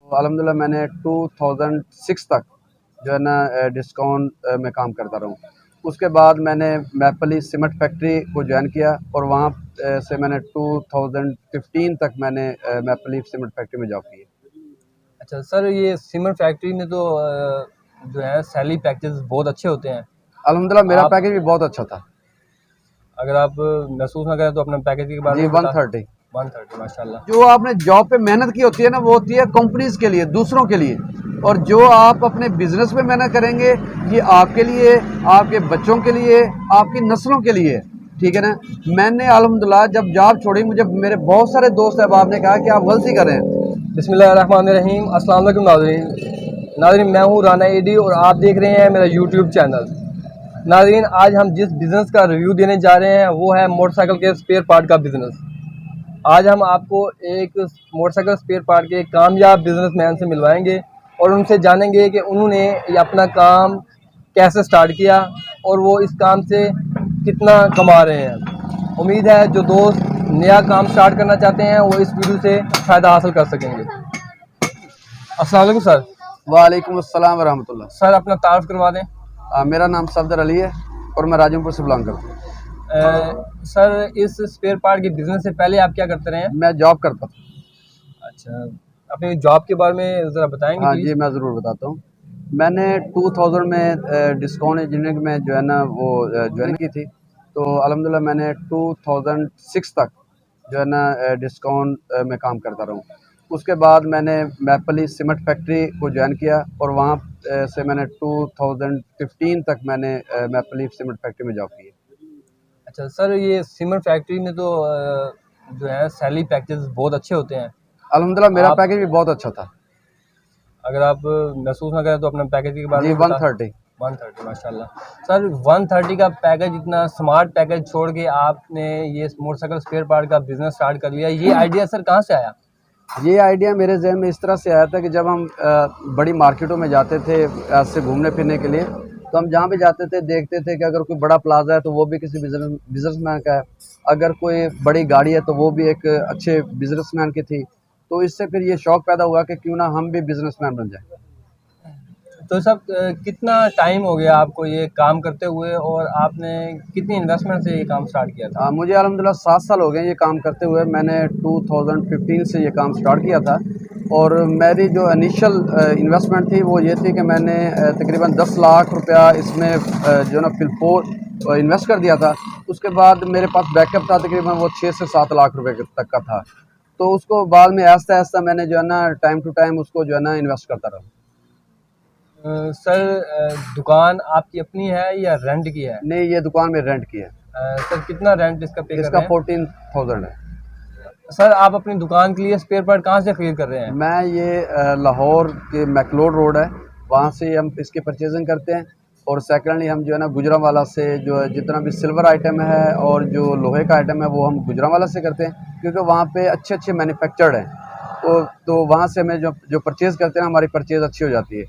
अल्हम्दुलिल्लाह मैंने 2006 तक जो है ना डिस्काउंट में काम करता रहा हूँ। उसके बाद मैंने मैपली सीमेंट फैक्ट्री को ज्वाइन किया और वहाँ से मैंने 2015 तक मैंने मैपली सीमेंट फैक्ट्री में जॉब की। अच्छा सर, ये सीमेंट फैक्ट्री में तो जो है सैलरी पैकेज बहुत अच्छे होते हैं। अल्हम्दुलिल्लाह मेरा आप पैकेज भी बहुत अच्छा था अगर आप महसूस ना करें तो अपना पैकेज के बारे जी। में बता। 130 130 माशाल्लाह। जो आपने जॉब पे मेहनत की होती है ना, वो होती है कंपनीज के लिए, दूसरों के लिए। और जो आप अपने बिजनेस में मेहनत करेंगे, ये आपके लिए, आपके बच्चों के लिए, आपकी नस्लों के लिए, ठीक है ना। मैंने अल्हम्दुलिल्लाह जब जॉब छोड़ी, मुझे मेरे बहुत सारे दोस्त अहबाब ने कहा कि आप गलती कर रहे हैं। बिस्मिल्लाहिर्रहमानिर्रहीम। अस्सलाम वालेकुम नाज़रीन, मैं हूँ राना एडी और आप देख रहे हैं मेरा यूट्यूब चैनल। नाज़रीन, आज हम जिस बिज़नेस का रिव्यू देने जा रहे हैं वो है मोटरसाइकिल के स्पेयर पार्ट का बिज़नेस। आज हम आपको एक मोटरसाइकिल स्पेयर पार्ट के कामयाब बिजनेसमैन से मिलवाएंगे और उनसे जानेंगे कि उन्होंने ये अपना काम कैसे स्टार्ट किया और वो इस काम से कितना कमा रहे हैं। उम्मीद है जो दोस्त नया काम स्टार्ट करना चाहते हैं वो इस वीडियो से फ़ायदा हासिल कर सकेंगे। अस्सलाम वालेकुम सर। वालेकुम अस्सलाम वरहमतुल्लाह। सर, अपना तारुफ करवा दें। मेरा नाम सफदर अली है और मैं राजमपुर से बिलोंग करता हूँ। सर, इस स्पेयर पार्ट के बिज़नेस से पहले आप क्या करते रहे हैं? मैं जॉब करता था। अच्छा, अपनी जॉब के बारे में ज़रा बताएंगे हाँ प्लीज़। जी, मैं ज़रूर बताता हूँ। मैंने 2000 में डिस्काउंट इंजीनियरिंग में जो है ना वो ज्वाइन की थी। तो अल्हम्दुलिल्लाह मैंने 2006 तक जो है ना डिस्काउंट में काम करता रहा हूँ। उसके बाद मैंने मैपली सीमेंट फैक्ट्री को ज्वाइन किया और वहाँ से मैंने 2015 तक मैंने मैपली सीमेंट फैक्ट्री में जॉब की। अच्छा सर, ये सीमेंट फैक्ट्री में तो जो है सैलरी पैकेज बहुत अच्छे होते हैं। अल्हम्दुलिल्लाह मेरा आप पैकेज भी बहुत अच्छा था अगर आप महसूस ना करें तो अपना पैकेज के बारे जी। में बता। 130 130 माशाल्लाह। सर, 130 का पैकेज, इतना स्मार्ट पैकेज छोड़ के आपने ये मोटरसाइकिल स्पेयर पार्ट का बिजनेस स्टार्ट कर लिया, ये आइडिया सर कहाँ से आया? ये आइडिया मेरे जहन में इस तरह से आया था कि जब हम बड़ी मार्केटों में जाते थे ऐसे घूमने फिरने के लिए, तो हम जहाँ भी जाते थे देखते थे कि अगर कोई बड़ा प्लाजा है तो वो भी किसी बिजनेसमैन का है, अगर कोई बड़ी गाड़ी है तो वो भी एक अच्छे बिजनेसमैन की थी। तो इससे फिर ये शौक़ पैदा हुआ कि क्यों ना हम भी बिजनेसमैन बन जाएं। तो सब कितना टाइम हो गया आपको ये काम करते हुए और आपने कितनी इन्वेस्टमेंट से ये काम स्टार्ट किया था? मुझे अल्हम्दुलिल्लाह 7 साल हो गए ये काम करते हुए। मैंने 2015 से ये काम स्टार्ट किया था और मेरी जो इनिशियल इन्वेस्टमेंट थी वो ये थी कि मैंने तकरीबन 10 लाख रुपया इसमें जो ना फिलपोर इन्वेस्ट कर दिया था। उसके बाद मेरे पास बैकअप था, तकरीबन वो 6 से 7 लाख रुपए तक का था। तो उसको बाद में आहिस्ता-आहिस्ता मैंने जो है ना टाइम टू टाइम उसको जो है ना इन्वेस्ट करता रहा। सर, दुकान आपकी अपनी है या रेंट की है? नहीं, ये दुकान में रेंट की है। सर, कितना रेंट इसका पे कर इसका रहे हैं? 14,000 है। सर, आप अपनी दुकान के लिए स्पेयर पार्ट कहाँ से खरीद कर रहे हैं? मैं ये लाहौर के मैकलोड रोड है, वहाँ से हम इसकी परचेजिंग करते हैं। और सेकेंडली हम जो है ना गुजरांवाला से जो है जितना भी सिल्वर आइटम है और जो लोहे का आइटम है वो हम गुजरांवाला से करते हैं, क्योंकि वहाँ पे अच्छे मैन्युफैक्चर्ड हैं। तो वहाँ से हमें जो परचेज़ करते हैं हमारी परचेज़ अच्छी हो जाती है।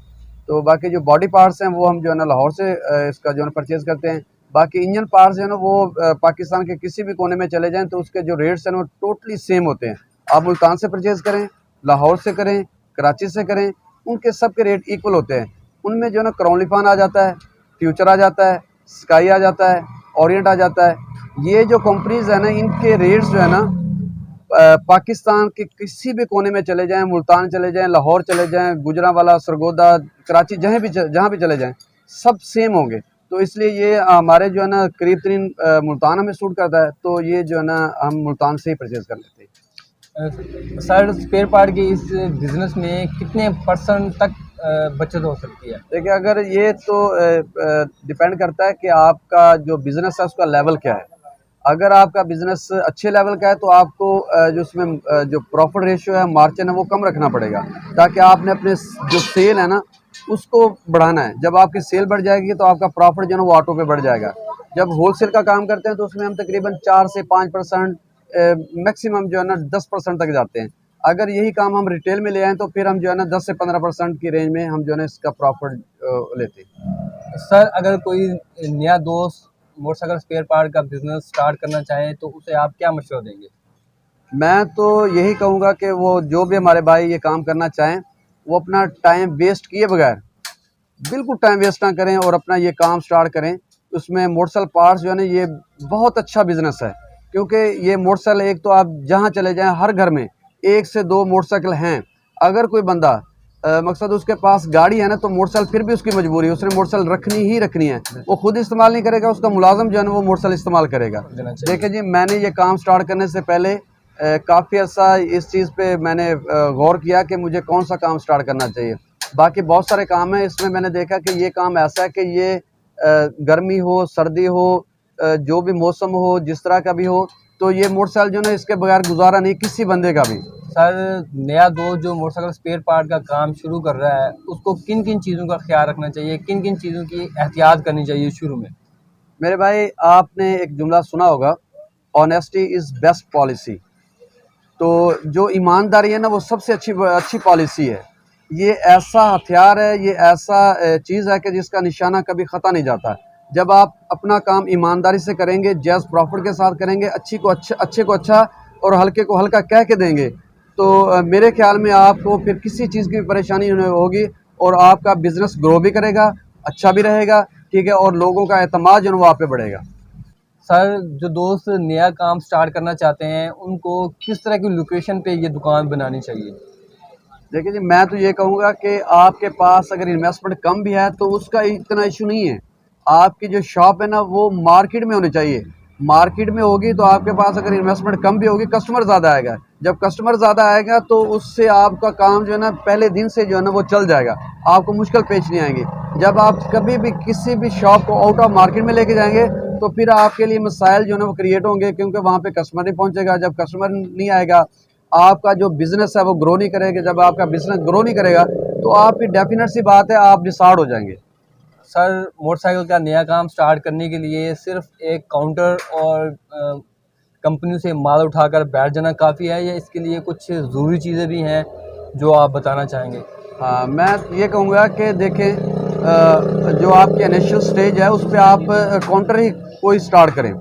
तो बाकी जो बॉडी पार्ट्स हैं वो हम जो है ना लाहौर से इसका जो है ना परचेज़ करते हैं। बाकी इंजन पार्ट्स हैं ना वो पाकिस्तान के किसी भी कोने में चले जाएँ तो उसके जो रेट्स हैं वो टोटली सेम होते हैं। आप मुल्तान से परचेज़ करें, लाहौर से करें, कराची से करें, उनके सब के रेट इक्वल होते हैं। उनमें जो है ना क्राउन लिफान आ जाता है, फ्यूचर आ जाता है, स्काई आ जाता है, ओरिएंट आ जाता है। ये जो कंपनीज़ है ना इनके रेट्स जो है ना पाकिस्तान के किसी भी कोने में चले जाएँ, मुल्तान चले जाएँ, लाहौर चले जाएँ, गुजरांवाला, सरगोदा, कराची, जहाँ भी चले जाएँ, सब सेम होंगे। तो इसलिए ये हमारे जो है ना करीब तरीन मुल्तान हमें सूट करता है, तो ये जो है ना हम मुल्तान से ही परचेज़ कर लेते हैं। सर, स्पेयर पार्ट के इस बिज़नेस में कितने परसेंट तक बचत हो सकती है? देखिए, अगर ये तो डिपेंड करता है कि आपका जो बिज़नेस है उसका लेवल क्या है। अगर आपका बिज़नेस अच्छे लेवल का है तो आपको जो उसमें जो प्रॉफिट रेशियो है, मार्जिन है, वो कम रखना पड़ेगा, ताकि आपने अपने जो सेल है ना उसको बढ़ाना है। जब आपकी सेल बढ़ जाएगी तो आपका प्रॉफिट जो है ना वो ऑटो पे बढ़ जाएगा। जब होलसेल का काम करते हैं तो उसमें हम तकरीबन 4 से 5% मैक्सिमम जो है ना 10% तक जाते हैं। अगर यही काम हम रिटेल में ले आएँ तो फिर हम जो है ना 10 से 15% की रेंज में हम जो है ना इसका प्रॉफिट लेते हैं। सर, अगर कोई नया दोस्त मोटरसाइकिल स्पेयर पार्ट का बिज़नेस स्टार्ट करना चाहे तो उसे आप क्या मशवरा देंगे? मैं तो यही कहूँगा कि वो जो भी हमारे भाई ये काम करना चाहें वो अपना टाइम वेस्ट किए बगैर बिल्कुल टाइम वेस्ट ना करें और अपना ये काम स्टार्ट करें। उसमें मोटरसाइकिल पार्ट्स जो है ना, ये बहुत अच्छा बिजनेस है, क्योंकि ये मोटरसाइकिल एक तो आप जहाँ चले जाएं हर घर में 1 से 2 मोटरसाइकिल हैं। अगर कोई बंदा मकसद उसके पास गाड़ी है ना, तो मोटरसाइकिल फिर भी उसकी मजबूरी है, उसने मोटरसाइकिल रखनी ही रखनी है। वो खुद इस्तेमाल नहीं करेगा, उसका मुलाजिम जो है ना वो मोटरसाइकिल इस्तेमाल करेगा। देखिए जी, मैंने ये काम स्टार्ट करने से पहले काफ़ी अर्सा इस चीज़ पे मैंने गौर किया कि मुझे कौन सा काम स्टार्ट करना चाहिए। बाकी बहुत सारे काम हैं, इसमें मैंने देखा कि ये काम ऐसा है कि ये गर्मी हो, सर्दी हो, जो भी मौसम हो, जिस तरह का भी हो, तो ये मोटरसाइकिल जो है ना, इसके बगैर गुजारा नहीं किसी बंदे का भी। सर, नया दोस्त जो मोटरसाइकिल स्पेयर पार्ट का काम शुरू कर रहा है, उसको किन किन चीज़ों का ख्याल रखना चाहिए, किन किन चीज़ों की एहतियात करनी चाहिए शुरू में? मेरे भाई, आपने एक जुमला सुना होगा, ऑनेस्टी इज़ बेस्ट पॉलिसी। तो जो ईमानदारी है ना, वो सबसे अच्छी पॉलिसी है। ये ऐसा हथियार है, ये ऐसा चीज़ है कि जिसका निशाना कभी ख़ता नहीं जाता। जब आप अपना काम ईमानदारी से करेंगे, जैज़ प्रॉफिट के साथ करेंगे, अच्छे को अच्छा और हल्के को हल्का कह के देंगे, तो मेरे ख्याल में आपको फिर किसी चीज़ की परेशानी नहीं होगी और आपका बिज़नेस ग्रो भी करेगा, अच्छा भी रहेगा, ठीक है, और लोगों का एतमाद जो है वो आप पे बढ़ेगा। सर, जो दोस्त नया काम स्टार्ट करना चाहते हैं, उनको किस तरह की लोकेशन पे ये दुकान बनानी चाहिए? देखिए जी, मैं तो ये कहूँगा कि आपके पास अगर इन्वेस्टमेंट कम भी है तो उसका इतना इशू नहीं है। आपकी जो शॉप है ना, वो मार्केट में होनी चाहिए। मार्केट में होगी तो आपके पास अगर इन्वेस्टमेंट कम भी होगी, कस्टमर ज़्यादा आएगा। जब कस्टमर ज़्यादा आएगा तो उससे आपका काम जो है ना, पहले दिन से जो है ना वो चल जाएगा, आपको मुश्किल पेश नहीं आएंगी। जब आप कभी भी किसी भी शॉप को आउट ऑफ मार्केट में लेके जाएंगे तो फिर आपके लिए मसाइल जो है ना वो क्रिएट होंगे, क्योंकि वहाँ पे कस्टमर नहीं पहुँचेगा। जब कस्टमर नहीं आएगा, आपका जो बिज़नेस है वो ग्रो नहीं करेगा। जब आपका बिज़नेस ग्रो नहीं करेगा तो आपकी डेफिनेट सी बात है, आप डिसऑर्ड हो जाएंगे। सर, मोटरसाइकिल का नया काम स्टार्ट करने के लिए सिर्फ एक काउंटर और कंपनी से माल उठाकर बैठ जाना काफ़ी है, या इसके लिए कुछ ज़रूरी चीज़ें भी हैं जो आप बताना चाहेंगे? हाँ, मैं ये कहूँगा कि देखें, जो आपकी इनिशियल स्टेज है उस पे आप काउंटर ही कोई स्टार्ट करें,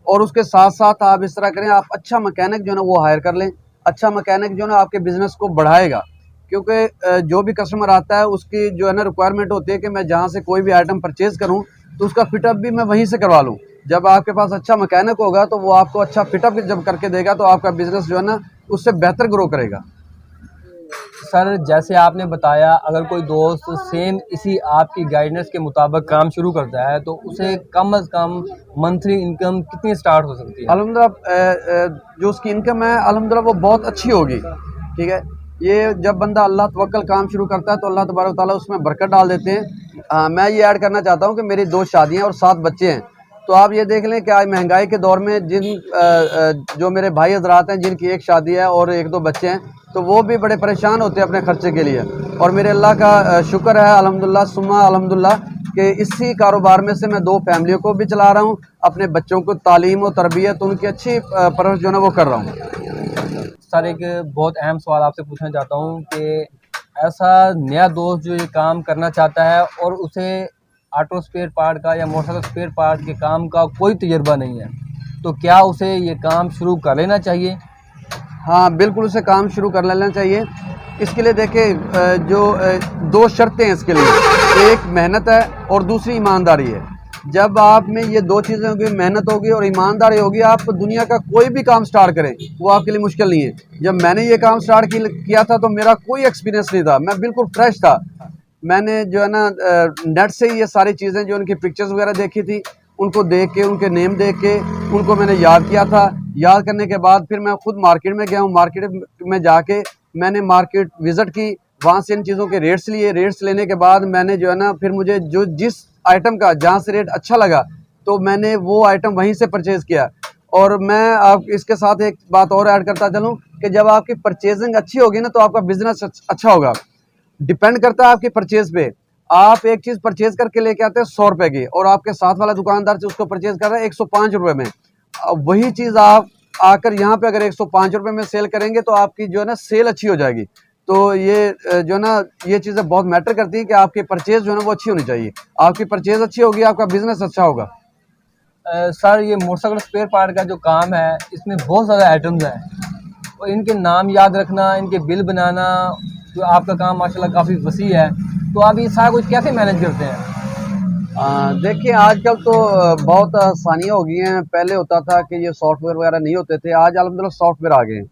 और उसके साथ साथ आप इस तरह करें, आप अच्छा मैकेनिक जो है ना वो हायर कर लें। अच्छा मैकेनिक जो है ना आपके बिज़नेस को बढ़ाएगा, क्योंकि जो भी कस्टमर आता है उसकी जो है ना रिक्वायरमेंट होती है कि मैं जहाँ से कोई भी आइटम परचेज़ करूँ तो उसका फिटअप भी मैं वहीं से करवा लूँ। जब आपके पास अच्छा मैकेनिक होगा तो वो आपको अच्छा फिटअप जब करके देगा तो आपका बिज़नेस जो है ना उससे बेहतर ग्रो करेगा। सर, जैसे आपने बताया, अगर कोई दोस्त सेम इसी आपकी गाइडेंस के मुताबिक काम शुरू करता है तो उसे कम से कम मंथली इनकम कितनी स्टार्ट हो सकती है? अल्हम्दुलिल्लाह, जो उसकी इनकम है अल्हम्दुलिल्लाह वो बहुत अच्छी होगी, ठीक है। ये जब बंदा अल्लाह तवक्कल काम शुरू करता है तो अल्लाह तबारक व तआला उसमें बरकत डाल देते हैं। मैं ये ऐड करना चाहता हूँ कि मेरी 2 शादियाँ और 7 बच्चे हैं। तो आप ये देख लें कि आज महंगाई के दौर में जो मेरे भाई हज़रात हैं जिनकी एक शादी है और 1-2 बच्चे हैं, तो वो भी बड़े परेशान होते हैं अपने खर्चे के लिए। और मेरे अल्लाह का शुक्र है अल्हम्दुलिल्लाह सुम्मा अल्हम्दुलिल्लाह कि इसी कारोबार में से मैं 2 फैमिलियों को भी चला रहा हूँ, अपने बच्चों को तालीम और तरबियत उनकी अच्छी परवरिश जो है ना वो कर रहा हूँ। सर, एक बहुत अहम सवाल आपसे पूछना चाहता हूँ कि ऐसा नया दोस्त जो ये काम करना चाहता है और उसे ऑटो स्पेयर पार्ट का या मोटरसाइकिल स्पेयर पार्ट के काम का कोई तजुर्बा नहीं है, तो क्या उसे ये काम शुरू कर लेना चाहिए? हाँ, बिल्कुल उसे काम शुरू कर लेना चाहिए। इसके लिए देखिए, 2 शर्तें हैं इसके लिए, एक मेहनत है और दूसरी ईमानदारी है। जब आप में ये 2 चीज़ें होंगी, मेहनत होगी और ईमानदारी होगी, आप दुनिया का कोई भी काम स्टार्ट करें वो आपके लिए मुश्किल नहीं है। जब मैंने ये काम स्टार्ट किया था तो मेरा कोई एक्सपीरियंस नहीं था, मैं बिल्कुल फ्रेश था। मैंने जो है ना नेट से ही ये सारी चीज़ें जो उनकी पिक्चर्स वगैरह देखी थी, उनको देख के, उनके नेम देख के उनको मैंने याद किया था। याद करने के बाद फिर मैं खुद मार्केट में गया हूँ, मार्केट में जाके मैंने मार्केट विज़िट की, वहाँ से इन चीज़ों के रेट्स लिए। रेट्स लेने के बाद मैंने जो है ना फिर मुझे जो जिस आइटम का जहाँ से रेट अच्छा लगा तो मैंने वो आइटम वहीं से परचेज़ किया। और मैं आप इसके साथ एक बात और ऐड करता चलूँ कि जब आपकी परचेजिंग अच्छी होगी ना तो आपका बिज़नेस अच्छा होगा। डिपेंड करता है आपकी परचेज़ पे। आप एक चीज़ परचेज़ करके लेके आते हैं 100 रुपए की और आपके साथ वाला दुकानदार से उसको परचेज़ कर रहा है 105 रुपए में। वही चीज़ आप आकर यहाँ पे अगर 105 रुपए में सेल करेंगे तो आपकी जो है ना सेल अच्छी हो जाएगी। तो ये जो है ना ये चीज़ें बहुत मैटर करती हैं कि आपकी परचेज़ जो है ना वो अच्छी होनी चाहिए। आपकी परचेज़ अच्छी होगी, आपका बिज़नेस अच्छा होगा। सर, ये मोटरसाइकिल स्पेयर पार्ट का जो काम है, इसमें बहुत ज़्यादा आइटम्स हैं और इनके नाम याद रखना, इनके बिल बनाना तो आपका काम माशाल्लाह काफ़ी वसी है, तो आप ये सारा कुछ कैसे मैनेज करते हैं? देखिए आजकल तो बहुत आसानियाँ हो गई हैं। पहले होता था कि ये सॉफ्टवेयर वगैरह नहीं होते थे, आज अल्हम्दुलिल्लाह सॉफ्टवेयर आ गए हैं।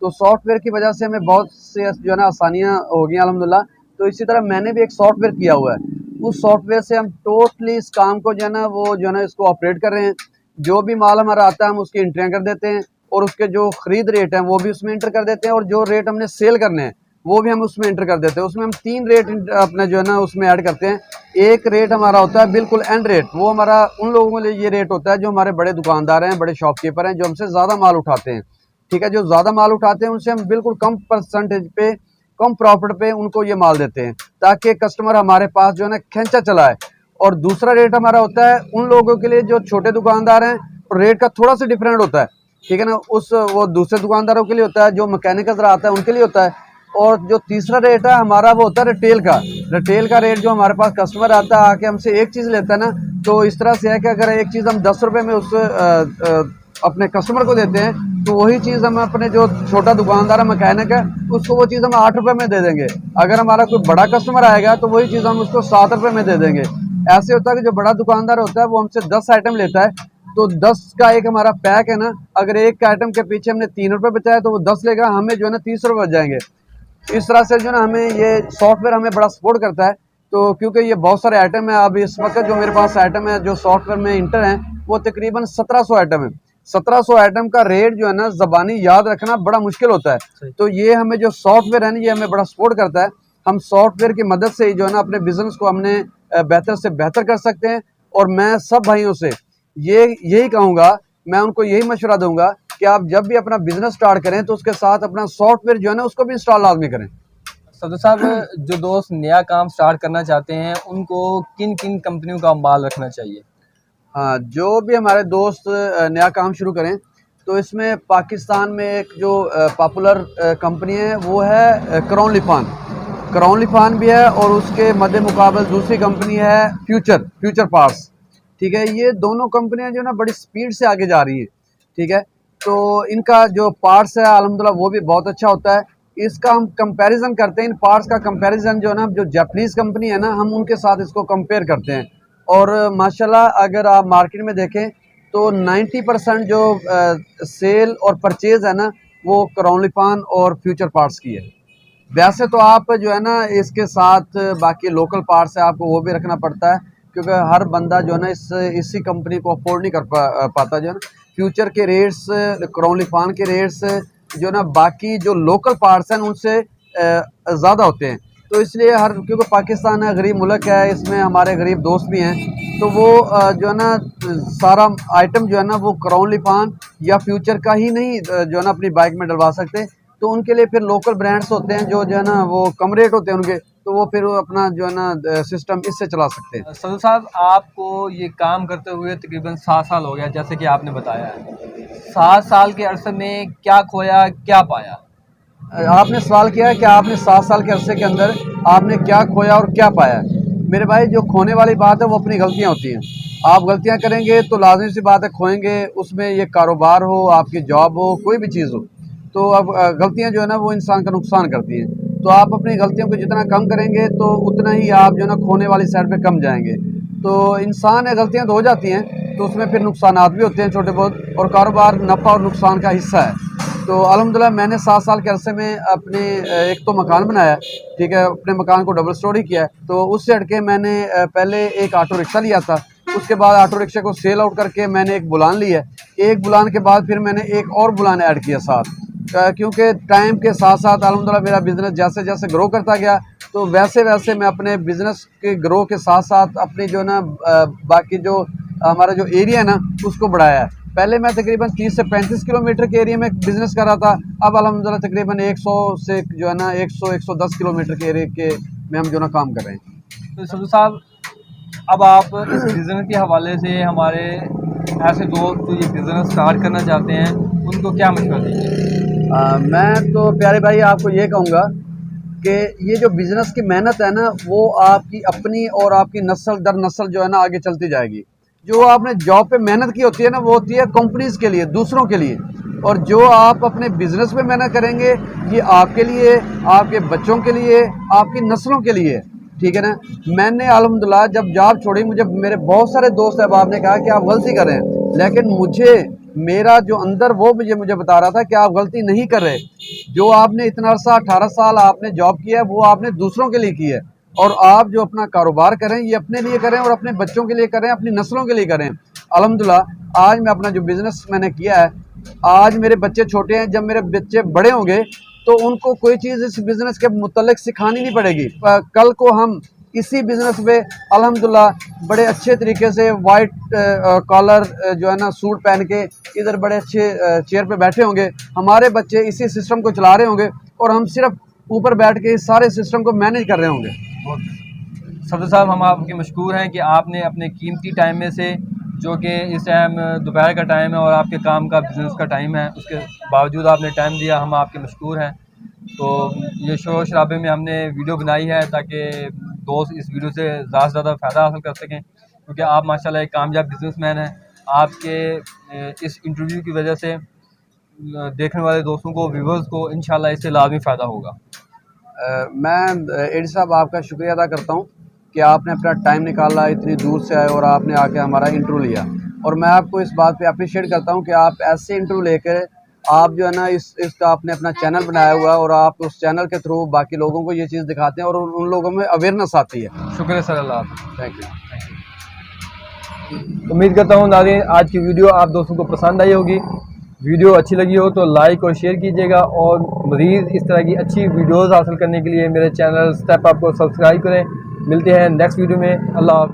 तो सॉफ्टवेयर की वजह से हमें बहुत से जो है ना आसानियाँ हो गई हैं अल्हम्दुलिल्लाह। तो इसी तरह मैंने भी एक सॉफ्टवेयर किया हुआ है। उस सॉफ्टवेयर से हम टोटली इस काम को जो है ना वो जो है ना इसको ऑपरेट कर रहे हैं। जो भी माल हमारा आता है हम उसकी एंट्रियाँ कर देते हैं और उसके जो खरीद रेट हैं वो भी उसमें एंटर कर देते हैं और जो रेट हमने सेल करने हैं वो भी हम उसमें एंटर कर देते हैं। उसमें हम 3 रेट अपने जो है ना उसमें ऐड करते हैं। एक रेट हमारा होता है बिल्कुल एंड रेट, वो हमारा उन लोगों के लिए ये रेट होता है जो हमारे बड़े दुकानदार हैं, बड़े शॉपकीपर हैं, जो हमसे ज़्यादा माल उठाते हैं। ठीक है, जो ज़्यादा माल उठाते हैं उनसे हम बिल्कुल कम परसेंटेज पे, कम प्रॉफिट पे उनको ये माल देते हैं ताकि कस्टमर हमारे पास जो है ना खींचा चला है। और दूसरा रेट हमारा होता है उन लोगों के लिए जो छोटे दुकानदार हैं, रेट का थोड़ा सा डिफरेंट होता है। ठीक है ना, उस वो दूसरे दुकानदारों के लिए होता है, जो मैकेनिक हज़रात आता है उनके लिए होता है। और जो तीसरा रेट है हमारा वो होता है रिटेल का। रिटेल का रेट जो हमारे पास कस्टमर आता है आके हमसे एक चीज़ लेता है ना, तो इस तरह से है कि अगर एक चीज़ हम 10 रुपये में उस अपने कस्टमर को देते हैं तो वही चीज़ हम अपने जो छोटा दुकानदार है, मैकेनिक है, उसको वो चीज़ हम 8 रुपये में दे देंगे। अगर हमारा कोई बड़ा कस्टमर आएगा तो वही चीज़ हम उसको 7 रुपये में दे देंगे। ऐसे होता है कि जो बड़ा दुकानदार होता है वो हमसे 10 आइटम लेता है, तो 10 का एक हमारा पैक है ना, अगर एक आइटम के पीछे हमने 3 रुपये बचाया तो वो 10 लेगा, हमें जो है ना 30 रुपये बच जाएंगे। इस तरह से जो ना हमें ये सॉफ्टवेयर हमें बड़ा सपोर्ट करता है। तो क्योंकि ये बहुत सारे आइटम है, अब इस वक्त जो मेरे पास आइटम है जो सॉफ्टवेयर में इंटर हैं वो तकरीबन 1700 आइटम है। 1700 आइटम का रेट जो है ना ज़बानी याद रखना बड़ा मुश्किल होता है। तो ये हमें जो सॉफ्टवेयर है ना ये हमें बड़ा सपोर्ट करता है। हम सॉफ्टवेयर की मदद से ही जो है ना अपने बिजनेस को हमने बेहतर से बेहतर कर सकते हैं। और मैं सब भाइयों से यही कहूँगा, मैं उनको यही मशवरा दूंगा कि आप जब भी अपना बिजनेस स्टार्ट करें तो उसके साथ अपना सॉफ्टवेयर जो है ना उसको भी इंस्टॉल लाजमी करें। सदर साहब, जो दोस्त नया काम स्टार्ट करना चाहते हैं उनको किन किन कंपनियों का माल रखना चाहिए? हाँ, जो भी हमारे दोस्त नया काम शुरू करें तो इसमें पाकिस्तान में एक जो पॉपुलर कंपनी है वो है क्राउन लिफान। क्राउन लिफान भी है और उसके मद्दे मुकाबले दूसरी कंपनी है फ्यूचर पार्ट्स। ठीक है, ये दोनों कंपनियां जो है ना बड़ी स्पीड से आगे जा रही हैं। ठीक है, तो इनका जो पार्ट्स है अल्हम्दुलिल्लाह वो भी बहुत अच्छा होता है। इसका हम कंपैरिजन करते हैं, इन पार्ट्स का कंपैरिजन जो है ना जो जापानीज़ कंपनी है ना हम उनके साथ इसको कंपेयर करते हैं। और माशाल्लाह अगर आप मार्केट में देखें तो 90% जो सेल और परचेज़ है ना वो क्राउन लिफान और फ्यूचर पार्ट्स की है। वैसे तो आप जो है ना इसके साथ बाकी लोकल पार्ट्स है आपको वो भी रखना पड़ता है, क्योंकि हर बंदा जो है ना इसी कंपनी को अफोर्ड नहीं कर पाता। जो है ना फ्यूचर के रेट्स, क्राउन लिफान के रेट्स जो ना बाकी जो लोकल पार्ट्स हैं उनसे ज़्यादा होते हैं। तो इसलिए क्योंकि पाकिस्तान है, गरीब मुल्क है, इसमें हमारे गरीब दोस्त भी हैं, तो वो जो है ना सारा आइटम जो है ना वो क्राउन लिफान या फ्यूचर का ही नहीं जो है ना अपनी बाइक में डलवा सकते। तो उनके लिए फिर लोकल ब्रांड्स होते हैं जो है ना वो कम रेट होते हैं उनके, तो वो फिर अपना जो है ना सिस्टम इससे चला सकते हैं। सदर साहब, आपको ये काम करते हुए तकरीबन 7 साल हो गया जैसे कि आपने बताया है। 7 साल के अरसे में क्या खोया, क्या पाया? आपने सवाल किया है कि आपने 7 साल के अरसे के अंदर आपने क्या खोया और क्या पाया। मेरे भाई, जो खोने वाली बात है वो अपनी गलतियां होती हैं। आप गलतियां करेंगे तो लाजमी सी बात है खोएंगे, उसमें ये कारोबार हो, आपकी जॉब हो, कोई भी चीज़ हो। तो अब गलतियां जो है ना वो इंसान का नुकसान करती हैं। तो आप अपनी गलतियों को जितना कम करेंगे तो उतना ही आप जो है ना खोने वाली साइड पे कम जाएंगे। तो इंसान है, गलतियां तो हो जाती हैं, तो उसमें फिर नुकसानात भी होते हैं छोटे बहुत, और कारोबार नफ़ा और नुकसान का हिस्सा है। तो अल्हम्दुलिल्लाह मैंने 7 साल के अरसे में अपने एक तो मकान बनाया। ठीक है, अपने मकान को डबल स्टोरी किया है। तो उससे हट के मैंने पहले एक ऑटो रिक्शा लिया था। उसके बाद ऑटो रिक्शा को सेल आउट करके मैंने एक बुलान लिया है। एक बुलान के बाद फिर मैंने एक और बुलान ऐड किया साथ, क्योंकि टाइम के साथ साथ अल्हम्दुलिल्लाह मेरा बिज़नेस जैसे जैसे ग्रो करता गया तो वैसे वैसे मैं अपने बिज़नेस के ग्रो के साथ साथ अपनी जो है ना बाकी जो हमारा जो एरिया है ना उसको बढ़ाया है। पहले मैं तकरीबन 30 से 35 किलोमीटर के एरिया में बिज़नेस कर रहा था। अब अल्हम्दुलिल्लाह तकरीबन 100 से जो है ना 100-110 किलोमीटर के एरिया के में हम जो ना काम कर रहे हैं। तो सदर साहब, अब आप इस बिज़नेस के हवाले से हमारे ऐसे दोस्त जो ये बिज़नेस स्टार्ट करना चाहते हैं उनको क्या मशवरा देंगे? मैं तो प्यारे भाई आपको ये कहूँगा कि ये जो बिज़नेस की मेहनत है ना वो आपकी अपनी और आपकी नस्ल दर नस्ल जो है ना आगे चलती जाएगी। जो आपने जॉब पे मेहनत की होती है ना वो होती है कंपनीज़ के लिए, दूसरों के लिए। और जो आप अपने बिजनेस में मेहनत करेंगे ये आपके लिए, आपके बच्चों के लिए, आपकी नस्लों के लिए, ठीक है ना। मैंने अल्हम्दुलिल्लाह जब जॉब छोड़ी, मुझे मेरे बहुत सारे दोस्त अहबाब ने कहा कि आप गलती कर रहे हैं, लेकिन मुझे मेरा जो अंदर वो मुझे बता रहा था कि आप गलती नहीं कर रहे। जो आपने इतना अर्सा 18 साल आपने जॉब किया है वो आपने दूसरों के लिए की है, और आप जो अपना कारोबार करें ये अपने लिए करें और अपने बच्चों के लिए करें, अपनी नस्लों के लिए करें। अल्हम्दुलिल्लाह आज मैं अपना जो बिज़नेस मैंने किया है, आज मेरे बच्चे छोटे हैं, जब मेरे बच्चे बड़े होंगे तो उनको कोई चीज़ इस बिज़नेस के मुतल्लिक सिखानी नहीं पड़ेगी। कल को हम इसी बिज़नेस में अल्हम्दुलिल्लाह बड़े अच्छे तरीके से वाइट कॉलर जो है ना सूट पहन के इधर बड़े अच्छे चेयर पे बैठे होंगे, हमारे बच्चे इसी सिस्टम को चला रहे होंगे और हम सिर्फ ऊपर बैठ के इस सारे सिस्टम को मैनेज कर रहे होंगे। सफदर साहब, हम आपके मशकूर हैं कि आपने अपने कीमती टाइम में से, जो कि इस टाइम दोपहर का टाइम है और आपके काम का बिज़नेस का टाइम है, उसके बावजूद आपने टाइम दिया, हम आपके मशकूर हैं। तो ये शोर शराबे में हमने वीडियो बनाई है ताकि दोस्त इस वीडियो से ज़्यादा से ज़्यादा फ़ायदा हासिल कर सकें, क्योंकि आप माशाल्लाह एक कामयाब बिज़नेसमैन हैं। आपके इस इंटरव्यू की वजह से देखने वाले दोस्तों को, व्यूवर्स को इंशाल्लाह इससे लाजमी फ़ायदा होगा। मैं एडी साहब आपका शुक्रिया अदा करता हूँ कि आपने अपना टाइम निकाला, इतनी दूर से आए और आपने आके हमारा इंटरव्यू लिया, और मैं आपको इस बात पे अप्रिशिएट करता हूँ कि आप ऐसे इंटरव्यू लेकर आप जो है ना इसका आपने अपना चैनल बनाया हुआ है और आप उस चैनल के थ्रू बाकी लोगों को ये चीज़ दिखाते हैं और उन लोगों में अवेयरनेस आती है। शुक्रिया सर, अल्लाह हाफ़िज़। Thank you. उम्मीद करता हूँ नाज़रीन आज की वीडियो आप दोस्तों को पसंद आई होगी। वीडियो अच्छी लगी हो तो लाइक और शेयर कीजिएगा, और मज़ीद इस तरह की अच्छी वीडियोज़ हासिल करने के लिए मेरे चैनल स्टेप अप को सब्सक्राइब करें। मिलते हैं नेक्स्ट वीडियो में। अल्लाह हाफ़िज़।